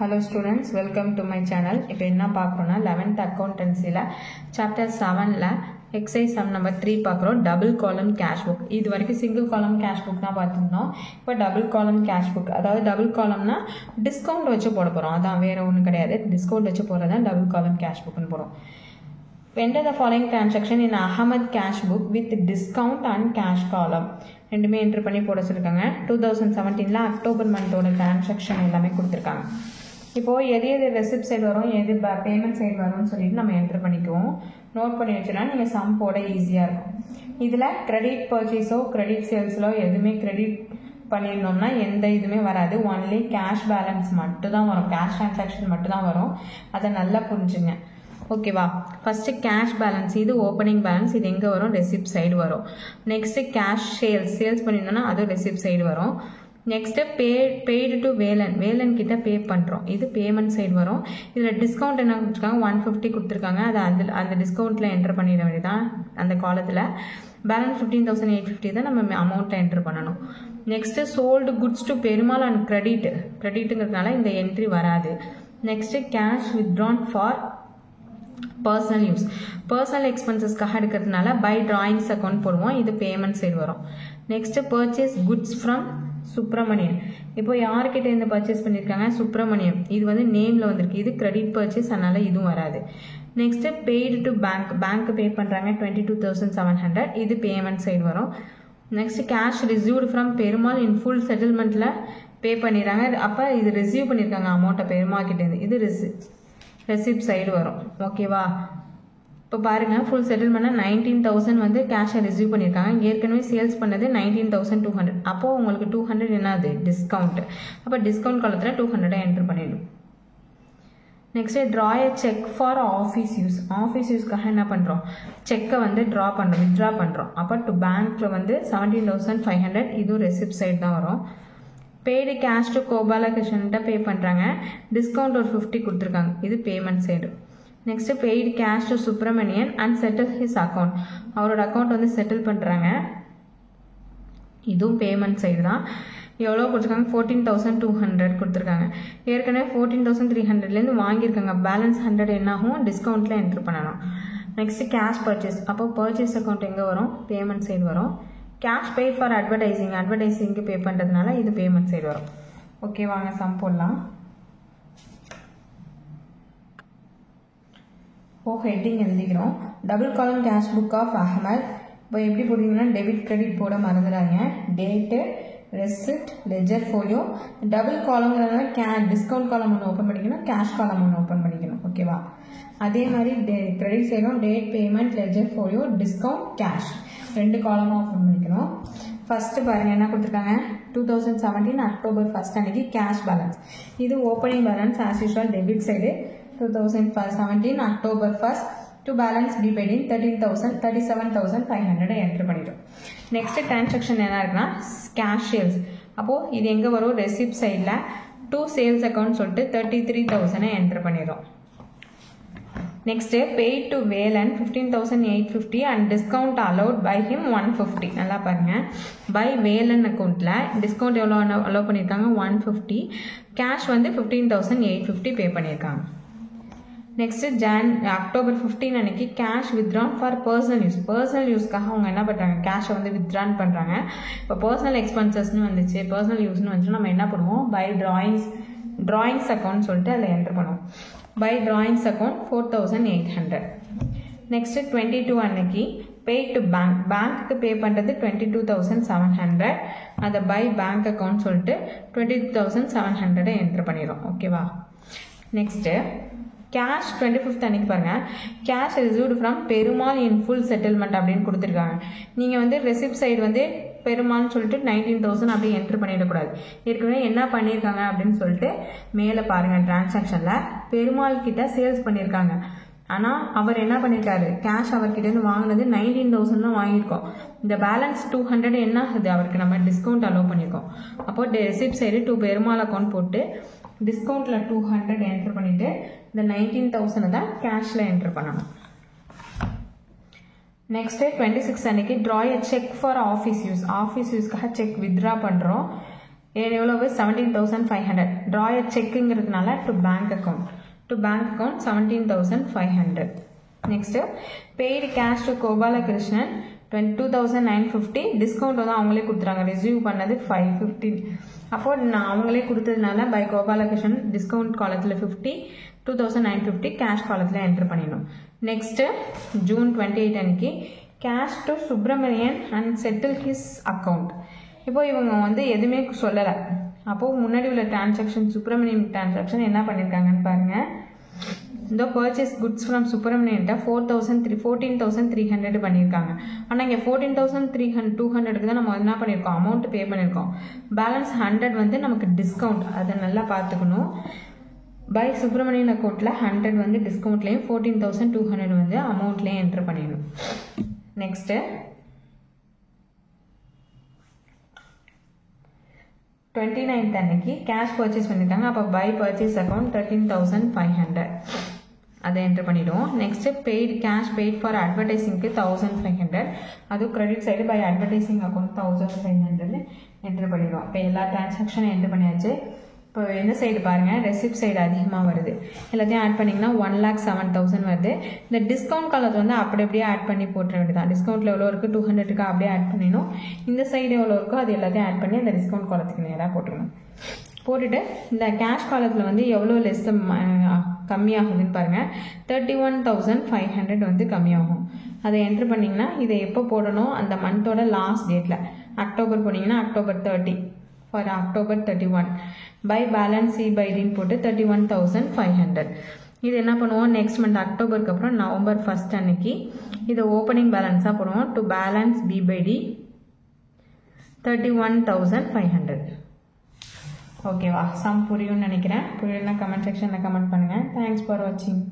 Hello students, welcome to my channel. இப்போ என்ன பார்க்குறோம்னா 11th accountancyல chapter 7ல exercise sum number 3 பார்க்குறோம். double column cash book. இது வரைக்கும் single column cash book தான் பார்த்துருந்தோம். இப்போ double column cash book. அதாவது double columnனா discount வச்சு போட போகிறோம். அதான் வேற ஒன்றும் கிடையாது. discount வச்சு போடுறதான் double column cash bookனு போகிறோம். Enter the following transaction in Ahmed cash book with discount and cash column. ரெண்டுமே என்ட்ரு பண்ணி போட சொல்லியிருக்காங்க. 2017ல அக்டோபர் மந்தோட டிரான்சாக்ஷன் எல்லாமே கொடுத்துருக்காங்க. இப்போது எது ரெசிப்ட் சைடு வரும், எது பேமெண்ட் சைடு வரும்னு சொல்லிட்டு நம்ம என்ட்ரு பண்ணிக்குவோம். நோட் பண்ணி வச்சோன்னா நீங்கள் சம் போட ஈஸியாக இருக்கும். இதில் கிரெடிட் பர்ச்சேஸோ கிரெடிட் சேல்ஸோ எதுவுமே கிரெடிட் பண்ணியிருந்தோம்னா எந்த இதுவுமே வராது. ஒன்லி கேஷ் பேலன்ஸ் மட்டும் தான் வரும், கேஷ் டிரான்சாக்ஷன் மட்டும் தான் வரும். அதை நல்லா புரிஞ்சுங்க. ஓகேவா? ஃபஸ்ட்டு கேஷ் பேலன்ஸ், இது ஓப்பனிங் பேலன்ஸ், இது எங்கே வரும்? ரெசிப்ட் சைடு வரும். நெக்ஸ்ட்டு கேஷ் சேல்ஸ் பண்ணியிருந்தோன்னா அது ரெசிப்ட் சைடு வரும். நெக்ஸ்ட்டு பெய்டு டு வேலன் கிட்ட பே பண்ணுறோம், இது பேமெண்ட் சைடு வரும். இதில் டிஸ்கவுண்ட் என்ன கொடுத்துருக்காங்க? 150 கொடுத்துருக்காங்க. அதை அந்த டிஸ்கவுண்ட்டில் என்ட்ரு பண்ணிட வேண்டியதான். அந்த காலத்தில் பேலன்ஸ் 15,850 தான் நம்ம அமௌண்ட்டை என்ட்ரு பண்ணணும். Next sold goods to Perumal and கிரெடிட்டுங்கிறதுனால இந்த என்ட்ரி வராது. Next cash withdrawn for personal use, personal எக்ஸ்பென்சஸ்க்காக எடுக்கிறதுனால பை டிராயிங்ஸ் அக்கௌண்ட் போடுவோம், இது பேமெண்ட் சைடு வரும். Next purchase goods from Subramanian, இப்போ யார்கிட்ட இருந்து பர்ச்சேஸ் பண்ணியிருக்காங்க? சுப்ரமணியம், இது வந்து நேமில் வந்திருக்கு, இது கிரெடிட் பர்ச்சேஸ், அதனால் இதுவும் வராது. Next paid to bank pay பண்ணுறாங்க 22,700, இது பேமெண்ட் சைடு வரும். Next cash received from Perumal in full செட்டில்மெண்ட்டில் பே பண்ணிடுறாங்க, அப்போ இது ரிசீவ் பண்ணியிருக்காங்க அமௌண்ட்டை பெருமாள் கிட்டேருந்து, இது ரெசிப்ட் சைடு வரும். ஓகேவா? இப்போ பாருங்கள், ஃபுல் செட்டில்மெண்ட்னா 19,000 வந்து கேஷை ரிசீவ் பண்ணியிருக்காங்க. ஏற்கனவே சேல்ஸ் பண்ணது 19,200, அப்போது உங்களுக்கு 200 என்னது? டிஸ்கவுண்ட். அப்போ டிஸ்கவுண்ட் காலத்தில் 200 என்ட்ரு பண்ணிடும். Next draw a cheque for office யூஸ்க்காக என்ன பண்ணுறோம்? செக்கை வந்து வித்ட்ரா பண்ணுறோம். அப்போ டு பேங்க்கில் வந்து 17,500, இதுவும் ரெசிப்ட் சைடு தான் வரும். பெய்டு கேஷ் டு கோபாலகிருஷ்ணன்ட்ட பே பண்ணுறாங்க, டிஸ்கவுண்ட் ஒரு 50 கொடுத்துருக்காங்க, இது payment side. Next paid cash to Subramanian and settle his account, அவரோட அக்கௌண்ட் வந்து செட்டில் பண்ணுறாங்க, இதுவும் பேமெண்ட் சைடு தான். எவ்வளோ கொடுத்துருக்காங்க? 14,200 கொடுத்துருக்காங்க. ஏற்கனவே 14,300லேருந்து வாங்கியிருக்காங்க, பேலன்ஸ் 100 என்னாகும்? டிஸ்கவுண்ட்டில் என்ட்ரு பண்ணணும். நெக்ஸ்ட்டு கேஷ் பர்ச்சேஸ், அப்போ பர்ச்சேஸ் அக்கௌண்ட் எங்கே வரும்? பேமெண்ட் சைடு வரும். கேஷ் பெய்ட் ஃபார் அட்வர்டைசிங்க்கு பே பண்ணுறதுனால இது பேமெண்ட் சைடு வரும். ஓகே, வாங்க சம் போடலாம். இப்போ ஹெட்டிங் எழுதிக்கிறோம். டபுள் காலம் கேஷ் புக் ஆஃப் அஹமத். இப்போ எப்படி போடுவீங்கன்னா டெபிட் கிரெடிட் போட மறந்துடாங்க. Date, receipt, ledger folio. Double காலங்கிறதுனால டிஸ்கவுண்ட் காலம் ஒன்று ஓப்பன் பண்ணிக்கணும், கேஷ் காலம் ஒன்று ஓப்பன் பண்ணிக்கணும். ஓகேவா? அதே மாதிரி கிரெடிட் சைடும் date, payment, ledger folio, discount, cash, 2 காலமாக ஓப்பன் பண்ணிக்கணும். ஃபஸ்ட்டு பாருங்கள் என்ன கொடுத்துருக்காங்க? 2017 அக்டோபர் 1 அன்னைக்கு கேஷ் பேலன்ஸ், இது opening balance as usual debit side. 2017 October 1 to balance b paid in 37,500 entry பண்ணிட்டோம். நெக்ஸ்ட் டிரான்சாக்ஷன் என்ன இருக்குன்னா கேஷ் சேல்ஸ், அப்போது இது எங்கே வரும்? ரெசிப்ட் சைடில் டூ சேல்ஸ் அக்கௌண்ட் சொல்லிட்டு 33,000 என்ட்ரு பண்ணிடுறோம். Next paid to Velan 15,850 and discount allowed by him 150. நல்லா பாருங்கள், பை வேலன் அக்கௌண்ட்டில் டிஸ்கவுண்ட் எவ்வளோ அலோவ் பண்ணியிருக்காங்க? 150. கேஷ் வந்து 15,850 பே பண்ணியிருக்காங்க. நெக்ஸ்ட்டு அக்டோபர் 15 அன்னைக்கு கேஷ் வித்ட்ரான் ஃபார் பர்சனல் யூஸ்க்காக அவங்க என்ன பண்ணுறாங்க? கேஷை வந்து வித்ட்ரான் பண்ணுறாங்க. இப்போ பர்சனல் எக்ஸ்பென்சஸ்னு வந்துச்சு, பர்சனல் யூஸ்னு வந்துச்சு, நம்ம என்ன பண்ணுவோம்? பை ட்ராயிங்ஸ் அக்கௌண்ட் சொல்லிட்டு அதில் என்ட்ரு பண்ணுவோம். By drawings account 4,800. நெக்ஸ்ட்டு 22 அன்னைக்கு பெய்ட் டு பேங்க்கு பே பண்ணுறது 22,700, அதை பை பேங்க் அக்கௌண்ட் சொல்லிட்டு 22,700 என்ட்ரு பண்ணிடும். ஓகேவா? நெக்ஸ்ட்டு கேஷ் 25th அன்னைக்கு பாருங்கள், cash received from Perumal in full settlement அப்படின்னு கொடுத்துருக்காங்க. நீங்கள் வந்து ரெசிப்ட் சைடு வந்து பெருமாள்னு சொல்லிட்டு 19,000 அப்படி என்ட்ரு பண்ணிடக்கூடாது. ஏற்கனவே என்ன பண்ணியிருக்காங்க அப்படின்னு சொல்லிட்டு மேலே பாருங்கள், டிரான்சாக்ஷனில் பெருமாள் கிட்ட சேல்ஸ் பண்ணியிருக்காங்க. ஆனால் அவர் என்ன பண்ணியிருக்காரு? கேஷ் அவர்கிட்டேருந்து வாங்கினது 19,000 தான் வாங்கியிருக்கோம். இந்த பேலன்ஸ் 200 என்ன ஆகுது? அவருக்கு நம்ம டிஸ்கவுண்ட் அலோவ் பண்ணியிருக்கோம். அப்போது receipt side to Perumal account போட்டு டிஸ்கவுண்ட்டில் 200 என்ட்ரு பண்ணிவிட்டு இந்த 19,000 தான் கேஷில் என்ட்ரு பண்ணணும். நெக்ஸ்ட்டு 26 அன்னைக்கு draw a cheque for office யூஸ்க்காக செக் வித்ட்ரா பண்ணுறோம். எவ்வளவு 17,500. ட்ரா எ செக்குங்கிறதுனால to bank account 17,500. Next paid cash to Gopalakrishnan 22,950. Discount வந்து அவங்களே கொடுத்துறாங்க. ரிசீவ் பண்ணது 550. அப்போ நான் அவங்களே கொடுத்ததுனால பை கோபாலகிருஷ்ணன் டிஸ்கவுண்ட் காலத்தில் 50, 2,950 கேஷ் காலத்தில் என்டர் பண்ணிடணும். நெக்ஸ்ட்டு ஜூன் 28 அன்னைக்கு cash to Subramanian and settle his account. இப்போ இவங்க வந்து எதுவுமே சொல்லலை. அப்போது முன்னாடி உள்ள டிரான்சாக்ஷன் சுப்ரமணியன் டிரான்சாக்ஷன் என்ன பண்ணியிருக்காங்கன்னு பாருங்கள். இந்த பர்ச்சேஸ் குட்ஸ் ஃப்ரம் சுப்ரமணியன்ட்ட 14,300 பண்ணியிருக்காங்க. ஆனால் இங்கே 14,200க்கு தான் நம்ம என்ன பண்ணியிருக்கோம், அமௌண்ட் பே பண்ணியிருக்கோம். பேலன்ஸ் 100 வந்து நமக்கு டிஸ்கவுண்ட், அதை நல்லா பார்த்துக்கணும். பை சுப்ரமணியன் அக்கௌண்ட்டில் 100 வந்து டிஸ்கவுண்ட்லேயும் 14,200 வந்து அமௌண்ட்லேயும் என்ட்ரு பண்ணிடணும். நெக்ஸ்ட்டு 29th அன்னைக்கு கேஷ் பர்ச்சேஸ் பண்ணியிருக்காங்க. அப்போ பை பர்ச்சேஸ் அக்கௌண்ட் 13,500 அதை என்ட்ரு பண்ணிவிடுவோம். Next paid cash paid for அட்வர்டைஸிங்க்கு 1,500. அதுவும் credit side by advertising account 1,500 entry பண்ணிவிடுவோம். இப்போ எல்லா டிரான்சாக்ஷனும் என்ட்ரு பண்ணியாச்சு. இப்போ இந்த சைடு பாருங்கள், ரெசிப்ட் சைடு அதிகமாக வருது. எல்லாத்தையும் ஆட் பண்ணிங்கன்னா 1,07,000 வருது. இந்த டிஸ்கவுண்ட் காலத்தை வந்து அப்படியே ஆட் பண்ணி போட்டுற வேண்டியதான். டிஸ்கவுண்ட்டில் எவ்வளோ இருக்குது 200க்கு அப்படியே ஆட் பண்ணிடணும். இந்த சைடு எவ்வளோ இருக்கோ அது எல்லாத்தையும் ஆட் பண்ணி அந்த டிஸ்கவுண்ட் காலத்துக்கு நேராக போட்டுருணும். போட்டுட்டு இந்த கேஷ் காலத்தில் வந்து எவ்வளோ லெஸ் கம்மியாகுதுன்னு பாருங்கள். 31,500 வந்து கம்மியாகும். அதை என்ட்ரு பண்ணிங்கன்னா இதை எப்போ போடணும், அந்த மந்தோட லாஸ்ட் டேட்டில் அக்டோபர் போனீங்கன்னா October 30 for October 31 by balance c by டின்னு போட்டு 31,500. இது என்ன பண்ணுவோம், நெக்ஸ்ட் மந்த் அக்டோபருக்கு அப்புறம் November 1 அன்னைக்கு இதை ஓப்பனிங் பேலன்ஸாக போடுவோம். To balance b by d 31,500. ஓகேவா, சம் புரியும்னு நினைக்கிறேன். புரியலன்னா கமெண்ட் செக்ஷனில் கமெண்ட் பண்ணுங்கள். தேங்க்ஸ் ஃபார் வாட்சிங்.